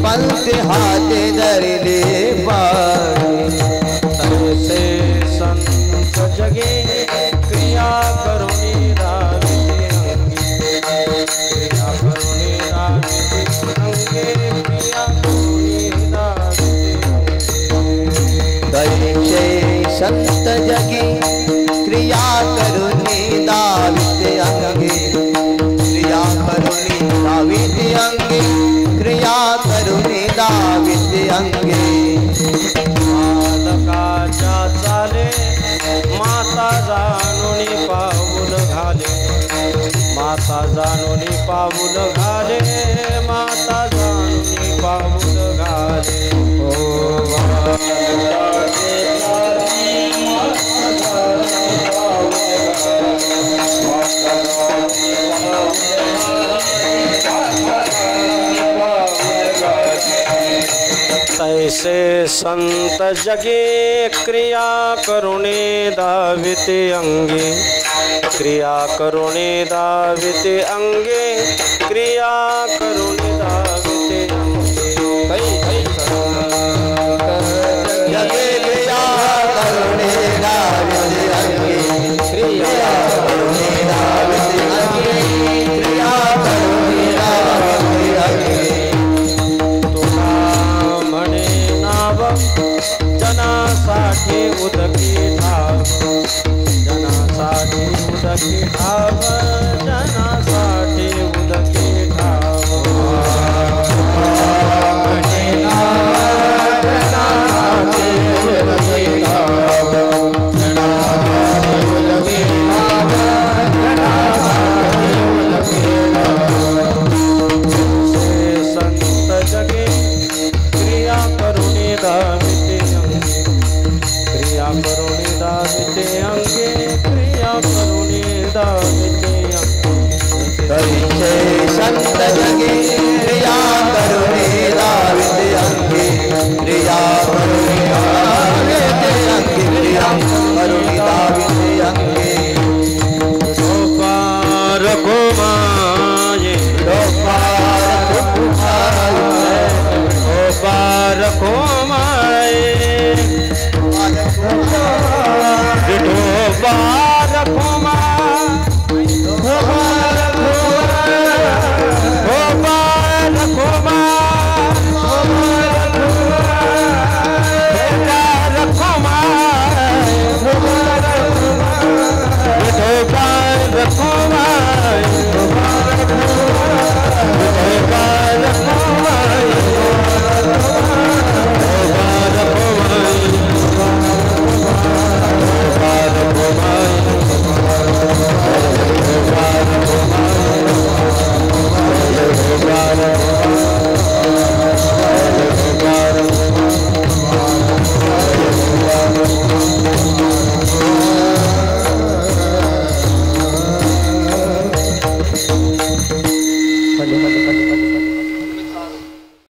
पंथ हाथ धरले पाणी। तैसे संत जगे क्रिया करुणी राविते अंगे, क्रिया करुणी राविते अंगे, क्रिया करुणी राविते अंगे। तैसे संत जगे क्रिया करुणी दावित अंगे, क्रिया करुणी दावित अंगे, क्रिया करुणी दावित अंगे। बालकाच्या चाले माता जाणूनी पाऊल घाले, माता जाणूनी पाऊल घाले, माता जाणूनी पाऊल घाले। ओ बालकाचे चाले तैसे संत जगे क्रिया करुणे दाविते अंगे, क्रिया करुणे दाविते अंगे, क्रिया करुणे दाविते अंगे। जगे क्रिया करुणे दावित अंगे, क्रिया करुणे दावित अंगे, क्रिया करुणे दावित अंगे। तुला म्हणे नाव जनासाठी उदकी ठाव, जनासाठी उदकी ठाव, जनासाठी उदकी ठाव। म्हणे नाव जनासाठी उदकी ठाव, जनासाठी उदकी ठाव, जनासाठी उदकी ठाव। से संत जगे क्रिया करुणी दाविते अंगे, क्रिया करुणी दाविते अंगे, क्रिया करुणी दाविते अंगे। तैसे संत जगे क्रिया करुणे दावित अंगे, क्रिया करुणे दावित अंगे, क्रिया करुणे दावित अंगे। पार को माये, पार पार को माये, पार